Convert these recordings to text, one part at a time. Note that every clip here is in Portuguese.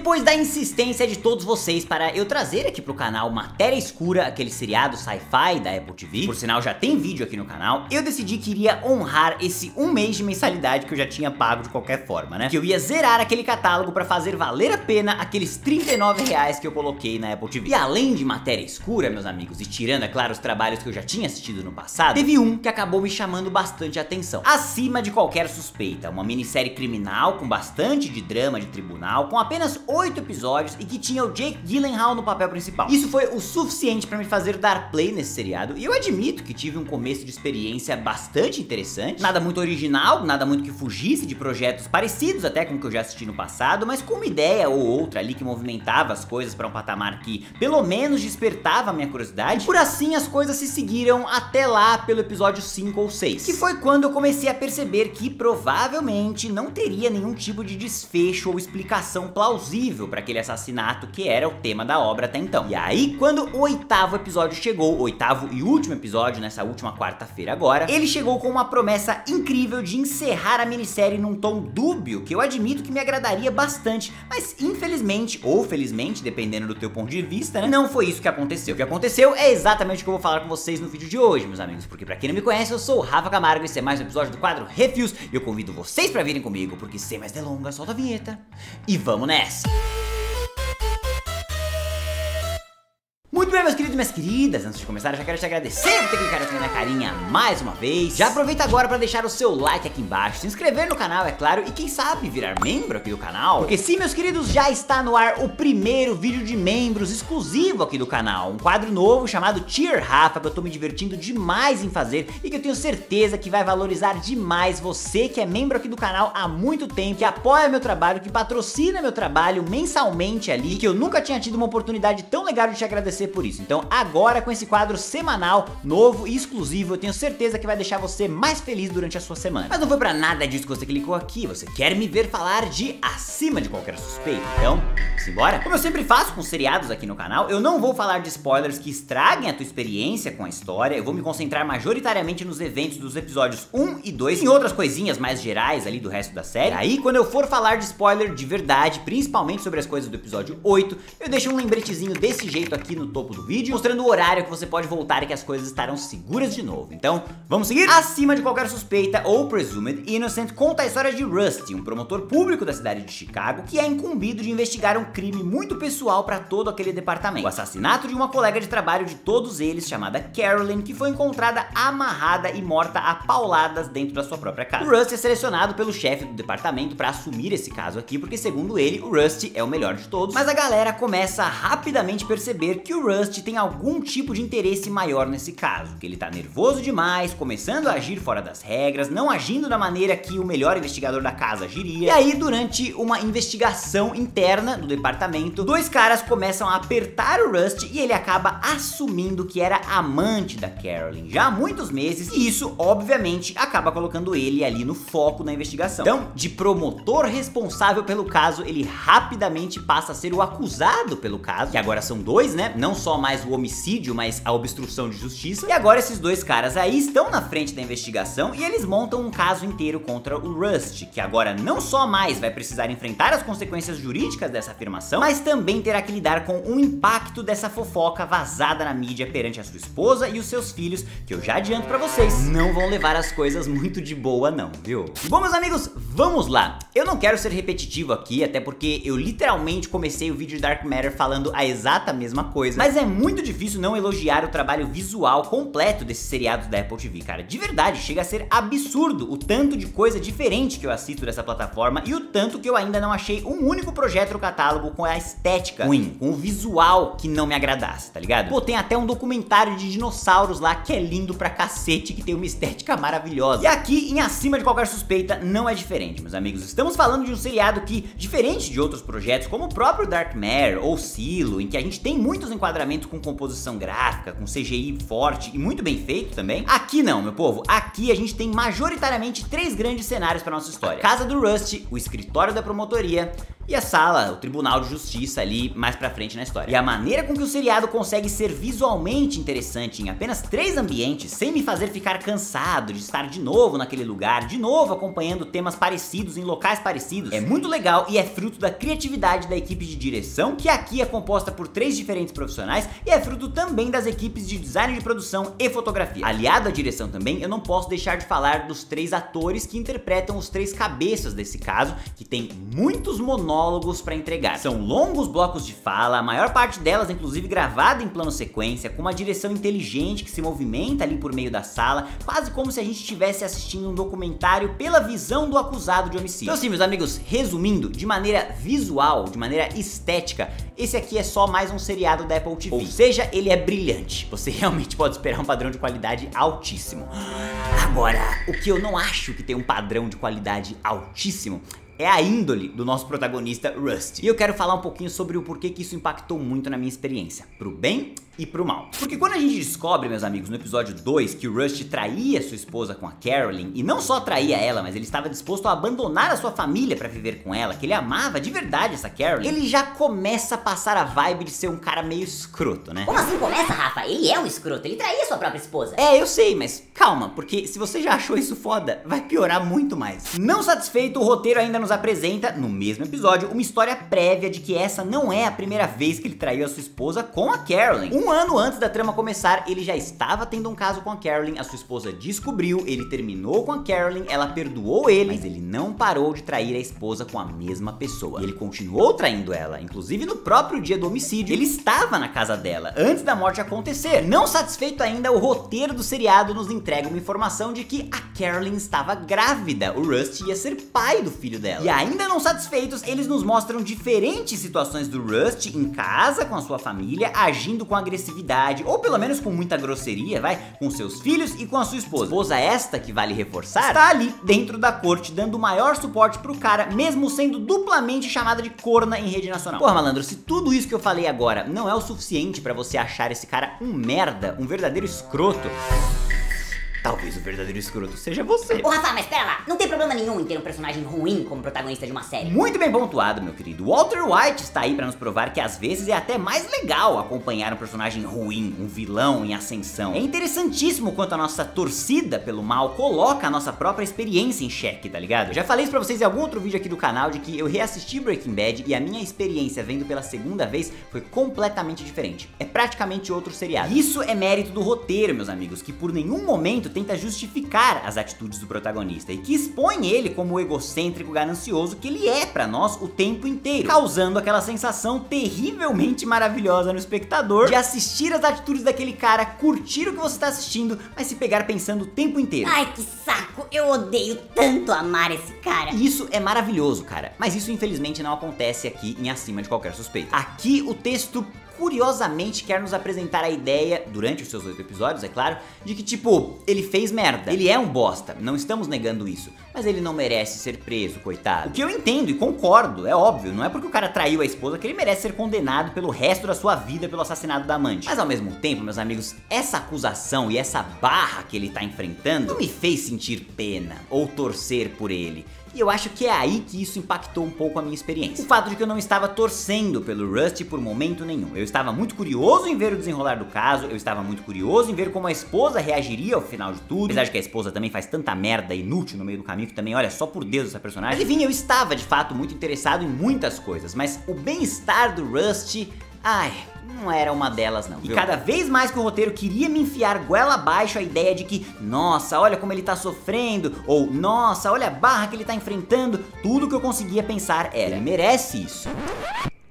Depois da insistência de todos vocês para eu trazer aqui pro canal Matéria Escura, aquele seriado sci-fi da Apple TV, por sinal já tem vídeo aqui no canal, eu decidi que iria honrar esse um mês de mensalidade que eu já tinha pago de qualquer forma, né? Que eu ia zerar aquele catálogo pra fazer valer a pena aqueles R$39 que eu coloquei na Apple TV. E além de Matéria Escura, meus amigos, e tirando, é claro, os trabalhos que eu já tinha assistido no passado, teve um que acabou me chamando bastante atenção. Acima de Qualquer Suspeita, uma minissérie criminal com bastante de drama de tribunal, com apenas 8 episódios e que tinha o Jake Gyllenhaal no papel principal. Isso foi o suficiente pra me fazer dar play nesse seriado, e eu admito que tive um começo de experiência bastante interessante, nada muito original, nada muito que fugisse de projetos parecidos até com o que eu já assisti no passado, mas com uma ideia ou outra ali que movimentava as coisas pra um patamar que pelo menos despertava a minha curiosidade. E por assim as coisas se seguiram até lá pelo episódio 5 ou 6, que foi quando eu comecei a perceber que provavelmente não teria nenhum tipo de desfecho ou explicação plausível para aquele assassinato que era o tema da obra até então. E aí, quando o 8º episódio chegou, o 8º e último episódio, nessa última quarta-feira agora, ele chegou com uma promessa incrível de encerrar a minissérie num tom dúbio, que eu admito que me agradaria bastante, mas infelizmente, ou felizmente, dependendo do teu ponto de vista, né, não foi isso que aconteceu. O que aconteceu é exatamente o que eu vou falar com vocês no vídeo de hoje, meus amigos, porque pra quem não me conhece, eu sou o Rafa Camargo e esse é mais um episódio do quadro Reviews, e eu convido vocês pra virem comigo, porque sem mais delongas, solta a vinheta e vamos nessa! Muito bem, meus queridos e minhas queridas, antes de começar eu já quero te agradecer por ter clicado aqui na carinha mais uma vez. Já aproveita agora para deixar o seu like aqui embaixo, se inscrever no canal, é claro, e quem sabe virar membro aqui do canal. Porque sim, meus queridos, já está no ar o primeiro vídeo de membros exclusivo aqui do canal. Um quadro novo chamado Tier Rafa, que eu tô me divertindo demais em fazer e que eu tenho certeza que vai valorizar demais você que é membro aqui do canal há muito tempo, que apoia meu trabalho, que patrocina meu trabalho mensalmente ali, que eu nunca tinha tido uma oportunidade tão legal de te agradecer por isso. Então agora com esse quadro semanal, novo e exclusivo, eu tenho certeza que vai deixar você mais feliz durante a sua semana. Mas não foi pra nada disso que você clicou aqui, você quer me ver falar de Acima de Qualquer Suspeita, então simbora? Como eu sempre faço com seriados aqui no canal, eu não vou falar de spoilers que estraguem a tua experiência com a história, eu vou me concentrar majoritariamente nos eventos dos episódios 1 e 2 e em outras coisinhas mais gerais ali do resto da série. E aí quando eu for falar de spoiler de verdade, principalmente sobre as coisas do episódio 8, eu deixo um lembretezinho desse jeito aqui no topo do vídeo, mostrando o horário que você pode voltar e que as coisas estarão seguras de novo. Então, vamos seguir? Acima de Qualquer Suspeita, ou Presumed Innocent, conta a história de Rusty, um promotor público da cidade de Chicago, que é incumbido de investigar um crime muito pessoal para todo aquele departamento. O assassinato de uma colega de trabalho de todos eles, chamada Carolyn, que foi encontrada amarrada e morta a pauladas dentro da sua própria casa. O Rusty é selecionado pelo chefe do departamento para assumir esse caso aqui, porque segundo ele, o Rusty é o melhor de todos, mas a galera começa a rapidamente perceber que o Rusty tem algum tipo de interesse maior nesse caso, que ele tá nervoso demais, começando a agir fora das regras, não agindo da maneira que o melhor investigador da casa agiria. E aí, durante uma investigação interna do departamento, dois caras começam a apertar o Rusty e ele acaba assumindo que era amante da Carolyn já há muitos meses, e isso, obviamente, acaba colocando ele ali no foco da investigação. Então, de promotor responsável pelo caso, ele rapidamente passa a ser o acusado pelo caso, que agora são dois, né? Não só mais o homicídio, mas a obstrução de justiça. E agora esses dois caras aí estão na frente da investigação e eles montam um caso inteiro contra o Rusty, que agora não só mais vai precisar enfrentar as consequências jurídicas dessa afirmação, mas também terá que lidar com o impacto dessa fofoca vazada na mídia perante a sua esposa e os seus filhos, que eu já adianto pra vocês, não vão levar as coisas muito de boa não, viu? Bom, meus amigos, vamos lá. Eu não quero ser repetitivo aqui, até porque eu literalmente comecei o vídeo de Dark Matter falando a exata mesma coisa, mas é muito difícil não elogiar o trabalho visual completo desses seriados da Apple TV, cara. De verdade, chega a ser absurdo o tanto de coisa diferente que eu assisto dessa plataforma e o tanto que eu ainda não achei um único projeto no catálogo com a estética ruim, com o visual que não me agradasse, tá ligado? Pô, tem até um documentário de dinossauros lá que é lindo pra cacete, que tem uma estética maravilhosa. E aqui, em Acima de Qualquer Suspeita, não é diferente, meus amigos. Estamos falando de um seriado que, diferente de outros projetos, como o próprio Dark Matter ou Silo, em que a gente tem muitos enquadramentos com composição gráfica, com CGI forte e muito bem feito também, aqui não, meu povo. Aqui a gente tem majoritariamente três grandes cenários para nossa história: a casa do Rusty, o escritório da promotoria e a sala, o tribunal de justiça ali mais pra frente na história. E a maneira com que o seriado consegue ser visualmente interessante em apenas 3 ambientes, sem me fazer ficar cansado de estar de novo naquele lugar, de novo acompanhando temas parecidos em locais parecidos, é muito legal e é fruto da criatividade da equipe de direção, que aqui é composta por 3 diferentes profissionais, e é fruto também das equipes de design de produção e fotografia. Aliado à direção também, eu não posso deixar de falar dos 3 atores que interpretam os 3 cabeças desse caso, que tem muitos monólogos pra entregar. São longos blocos de fala, a maior parte delas inclusive gravada em plano sequência, com uma direção inteligente que se movimenta ali por meio da sala, quase como se a gente estivesse assistindo um documentário pela visão do acusado de homicídio. Então assim, meus amigos, resumindo, de maneira visual, de maneira estética, esse aqui é só mais um seriado da Apple TV. Ou seja, ele é brilhante. Você realmente pode esperar um padrão de qualidade altíssimo. Agora, o que eu não acho que tem um padrão de qualidade altíssimo é a índole do nosso protagonista Rusty. E eu quero falar um pouquinho sobre o porquê que isso impactou muito na minha experiência, pro bem e pro mal. Porque quando a gente descobre, meus amigos, no episódio 2, que o Rusty traía sua esposa com a Carolyn, e não só traía ela, mas ele estava disposto a abandonar a sua família pra viver com ela, que ele amava de verdade essa Carolyn, ele já começa a passar a vibe de ser um cara meio escroto, né? Como assim começa, Rafa? Ele é um escroto, ele traía sua própria esposa. É, eu sei, mas calma, porque se você já achou isso foda, vai piorar muito mais. Não satisfeito, o roteiro ainda nos apresenta, no mesmo episódio, uma história prévia de que essa não é a primeira vez que ele traiu a sua esposa com a Carolyn. Um ano antes da trama começar, ele já estava tendo um caso com a Carolyn, a sua esposa descobriu, ele terminou com a Carolyn, ela perdoou ele, mas ele não parou de trair a esposa com a mesma pessoa. E ele continuou traindo ela, inclusive no próprio dia do homicídio, ele estava na casa dela, antes da morte acontecer. Não satisfeito ainda, o roteiro do seriado nos entrega uma informação de que a Carolyn estava grávida, o Rusty ia ser pai do filho dela. E ainda não satisfeitos, eles nos mostram diferentes situações do Rusty em casa com a sua família, agindo com agressividade, ou pelo menos com muita grosseria, com seus filhos e com a sua esposa. Esposa esta, que vale reforçar, está ali dentro da corte, dando o maior suporte pro cara, mesmo sendo duplamente chamada de corna em rede nacional. Porra, malandro, se tudo isso que eu falei agora não é o suficiente pra você achar esse cara um merda, um verdadeiro escroto, talvez o verdadeiro escroto seja você. Ô Rafa, mas pera lá, não tem problema nenhum em ter um personagem ruim como protagonista de uma série. Muito bem pontuado, meu querido. Walter White está aí pra nos provar que às vezes é até mais legal acompanhar um personagem ruim, um vilão em ascensão. É interessantíssimo quanto a nossa torcida pelo mal coloca a nossa própria experiência em xeque, tá ligado? Eu já falei isso pra vocês em algum outro vídeo aqui do canal de que eu reassisti Breaking Bad e a minha experiência vendo pela segunda vez foi completamente diferente. É praticamente outro seriado. Isso é mérito do roteiro, meus amigos, que por nenhum momento tenta justificar as atitudes do protagonista e que expõe ele como o egocêntrico ganancioso que ele é pra nós o tempo inteiro, causando aquela sensação terrivelmente maravilhosa no espectador de assistir as atitudes daquele cara, curtir o que você tá assistindo, mas se pegar pensando o tempo inteiro. Ai, que saco, eu odeio tanto amar esse cara. E isso é maravilhoso, cara, mas isso infelizmente não acontece aqui em Acima de Qualquer Suspeita. Aqui o texto curiosamente quer nos apresentar a ideia, durante os seus 8 episódios, é claro, de que tipo, ele fez merda, ele é um bosta, não estamos negando isso, mas ele não merece ser preso, coitado. O que eu entendo e concordo, é óbvio, não é porque o cara traiu a esposa que ele merece ser condenado pelo resto da sua vida pelo assassinato da amante. Mas ao mesmo tempo, meus amigos, essa acusação e essa barra que ele tá enfrentando não me fez sentir pena ou torcer por ele. E eu acho que é aí que isso impactou um pouco a minha experiência. O fato de que eu não estava torcendo pelo Rusty por momento nenhum. Eu estava muito curioso em ver o desenrolar do caso, eu estava muito curioso em ver como a esposa reagiria ao final de tudo. Apesar de que a esposa também faz tanta merda inútil no meio do caminho, que também, olha, só por Deus essa personagem. Mas enfim, eu estava de fato muito interessado em muitas coisas, mas o bem-estar do Rusty, ai, não era uma delas não, viu? E cada vez mais que o roteiro queria me enfiar goela abaixo a ideia de que, nossa, olha como ele tá sofrendo, ou nossa, olha a barra que ele tá enfrentando, tudo que eu conseguia pensar era, ele merece isso.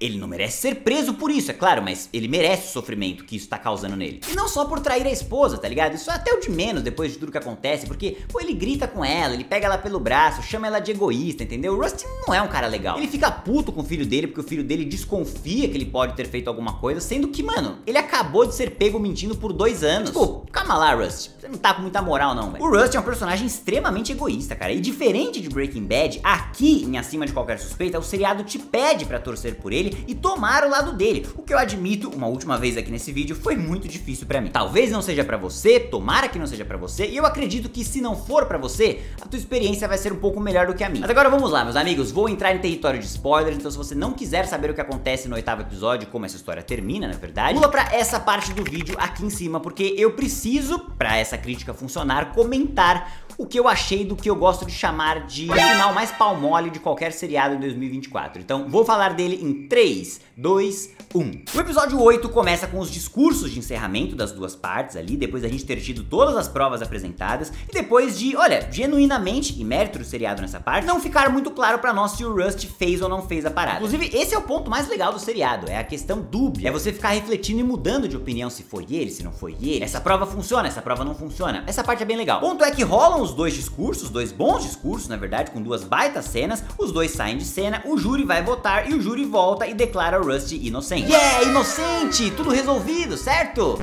Ele não merece ser preso por isso, é claro, mas ele merece o sofrimento que isso tá causando nele. E não só por trair a esposa, tá ligado? Isso é até o de menos depois de tudo que acontece, porque, pô, ele grita com ela, ele pega ela pelo braço, chama ela de egoísta, entendeu? O Rusty não é um cara legal. Ele fica puto com o filho dele porque o filho dele desconfia que ele pode ter feito alguma coisa, sendo que, mano, ele acabou de ser pego mentindo por 2 anos. Tipo, calma lá, Rusty, você não tá com muita moral não, velho. O Rusty é um personagem extremamente egoísta, cara, e diferente de Breaking Bad, aqui em Acima de Qualquer Suspeita, o seriado te pede pra torcer por ele, dele e tomar o lado dele, o que eu admito, uma última vez aqui nesse vídeo, foi muito difícil pra mim. Talvez não seja pra você, tomara que não seja pra você, e eu acredito que se não for pra você, a tua experiência vai ser um pouco melhor do que a minha. Mas agora vamos lá, meus amigos, vou entrar em território de spoilers, então se você não quiser saber o que acontece no 8º episódio, como essa história termina, na verdade, pula pra essa parte do vídeo aqui em cima, porque eu preciso, pra essa crítica funcionar, comentar o que eu achei do que eu gosto de chamar de final mais pau mole de qualquer seriado em 2024. Então vou falar dele em 3, 2, 1. O episódio 8 começa com os discursos de encerramento das duas partes ali, depois da gente ter tido todas as provas apresentadas, e depois de, olha, genuinamente, e mérito do seriado nessa parte, não ficar muito claro pra nós se o Rust fez ou não fez a parada. Inclusive, esse é o ponto mais legal do seriado, é a questão dúbia, é você ficar refletindo e mudando de opinião se foi ele, se não foi ele, essa prova funciona, essa prova não funciona, essa parte é bem legal. O ponto é que rolam os dois discursos, dois bons discursos, na verdade, com duas baitas cenas, os dois saem de cena, o júri vai votar e o júri volta e declara o Rust inocente. Yeah, inocente! Tudo resolvido, certo?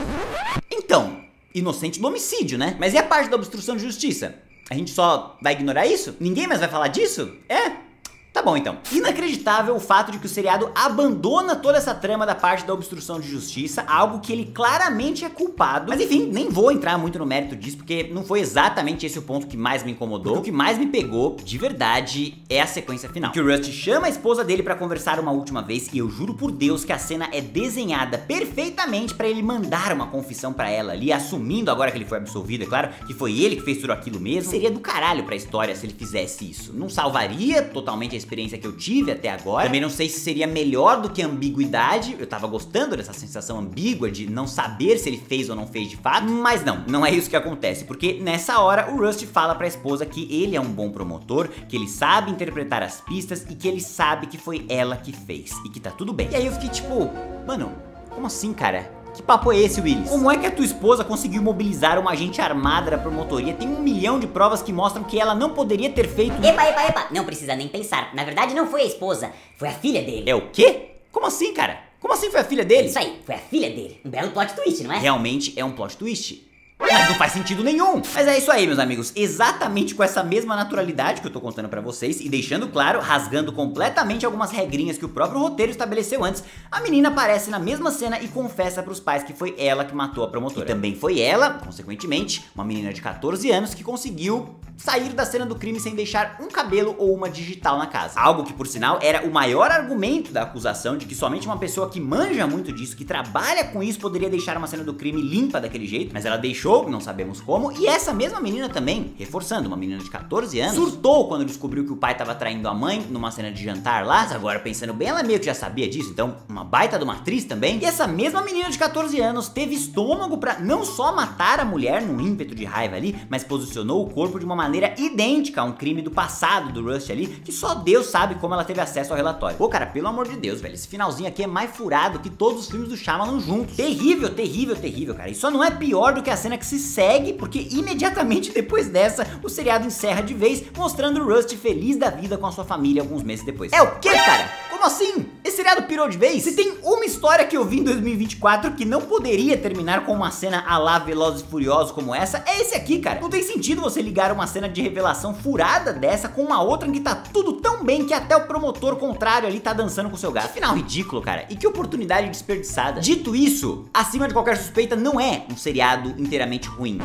Então, inocente do homicídio, né? Mas e a parte da obstrução de justiça? A gente só vai ignorar isso? Ninguém mais vai falar disso? É? Tá bom então. Inacreditável o fato de que o seriado abandona toda essa trama da parte da obstrução de justiça, algo que ele claramente é culpado. Mas enfim, nem vou entrar muito no mérito disso, porque não foi exatamente esse o ponto que mais me incomodou. O que mais me pegou, de verdade, é a sequência final. Que o Rust chama a esposa dele pra conversar uma última vez, e eu juro por Deus que a cena é desenhada perfeitamente pra ele mandar uma confissão pra ela ali, assumindo agora que ele foi absolvido, é claro, que foi ele que fez tudo aquilo mesmo. Seria do caralho pra história se ele fizesse isso. Não salvaria totalmente a experiência que eu tive até agora. Também não sei se seria melhor do que a ambiguidade. Eu tava gostando dessa sensação ambígua de não saber se ele fez ou não fez de fato, mas não é isso que acontece, porque nessa hora o Rust fala pra esposa que ele é um bom promotor, que ele sabe interpretar as pistas e que ele sabe que foi ela que fez e que tá tudo bem. E aí eu fiquei tipo, mano, como assim, cara? Que papo é esse, Willis? Como é que a tua esposa conseguiu mobilizar uma agente armada da promotoria? Tem 1 milhão de provas que mostram que ela não poderia ter feito... Epa, não precisa nem pensar. Na verdade não foi a esposa, foi a filha dele. É o quê? Como assim, cara? Como assim foi a filha dele? Isso aí, foi a filha dele. Um belo plot twist, não é? Realmente é um plot twist. Mas não faz sentido nenhum. Mas é isso aí, meus amigos, exatamente com essa mesma naturalidade que eu tô contando pra vocês e deixando claro, rasgando completamente algumas regrinhas que o próprio roteiro estabeleceu antes, a menina aparece na mesma cena e confessa pros pais que foi ela que matou a promotora. E também foi ela, consequentemente, uma menina de 14 anos que conseguiu sair da cena do crime sem deixar um cabelo ou uma digital na casa. Algo que, por sinal, era o maior argumento da acusação de que somente uma pessoa que manja muito disso, que trabalha com isso, poderia deixar uma cena do crime limpa daquele jeito, mas ela deixou, não sabemos como, e essa mesma menina também, reforçando, uma menina de 14 anos, surtou quando descobriu que o pai tava traindo a mãe numa cena de jantar lá, mas agora pensando bem, ela meio que já sabia disso, então uma baita de uma atriz também, e essa mesma menina de 14 anos teve estômago pra não só matar a mulher num ímpeto de raiva ali, mas posicionou o corpo de uma maneira idêntica a um crime do passado do Rust ali, que só Deus sabe como ela teve acesso ao relatório. Pô, cara, pelo amor de Deus, velho, esse finalzinho aqui é mais furado que todos os filmes do Shyamalan juntos. Terrível, terrível, terrível, cara. E só não é pior do que a cena que se segue, porque imediatamente depois dessa, o seriado encerra de vez, mostrando o Rust feliz da vida com a sua família alguns meses depois. É o quê, cara? Como assim? Esse seriado pirou de vez? Se tem uma história que eu vi em 2024 que não poderia terminar com uma cena à la Velozes e Furiosos como essa, é esse aqui, cara. Não tem sentido você ligar uma cena de revelação furada dessa com uma outra em que tá tudo tão bem que até o promotor contrário ali tá dançando com seu gato. Que final ridículo, cara. E que oportunidade desperdiçada. Dito isso, Acima de Qualquer Suspeita não é um seriado inteiramente ruim.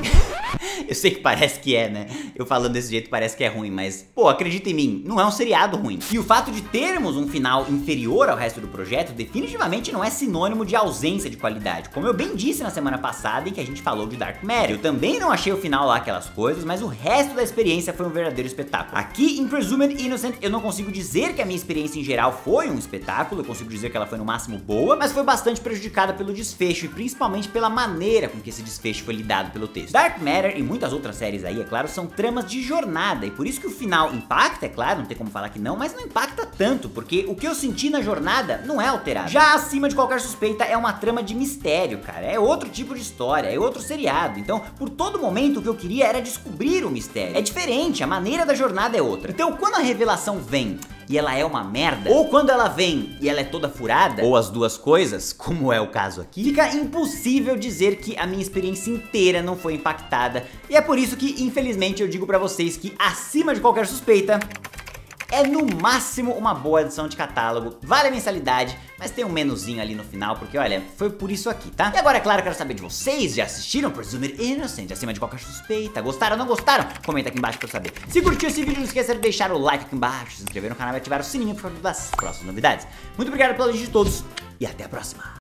Eu sei que parece que é, né? Eu falando desse jeito parece que é ruim, mas, pô, acredita em mim, não é um seriado ruim. E o fato de termos um final inferior ao resto do projeto definitivamente não é sinônimo de ausência de qualidade. Como eu bem disse na semana passada em que a gente falou de Dark Matter. Eu também não achei o final lá aquelas coisas, mas o resto da experiência foi um verdadeiro espetáculo. Aqui em Presumed Innocent eu não consigo dizer que a minha experiência em geral foi um espetáculo, eu consigo dizer que ela foi no máximo boa, mas foi bastante prejudicada pelo desfecho e principalmente pela maneira com que esse desfecho foi lidado pelo texto. Dark Matter e muitas outras séries aí, é claro, são tramas de jornada e por isso que o final impacta, é claro, não tem como falar que não, mas não impacta tanto, porque o que eu senti na jornada não é alterado. Já Acima de Qualquer Suspeita é uma trama de mistério, cara, é outro tipo de história, é outro seriado, então por todo momento o que eu queria era descobrir o mistério. É diferente, a maneira da jornada é outra. Então quando a revelação vem e ela é uma merda, ou quando ela vem e ela é toda furada, ou as duas coisas, como é o caso aqui, fica impossível dizer que a minha experiência inteira não foi impactada, e é por isso que, infelizmente, eu digo pra vocês que Acima de Qualquer Suspeita É no máximo uma boa adição de catálogo, vale a mensalidade, mas tem um menuzinho ali no final, porque olha, foi por isso aqui, tá? E agora, é claro, eu quero saber de vocês, já assistiram Presumed Innocent, acima de qualquer suspeita? Gostaram ou não gostaram? Comenta aqui embaixo pra eu saber. Se curtiu esse vídeo, não esqueça de deixar o like aqui embaixo, se inscrever no canal e ativar o sininho para das próximas novidades. Muito obrigado pela audiência de todos e até a próxima.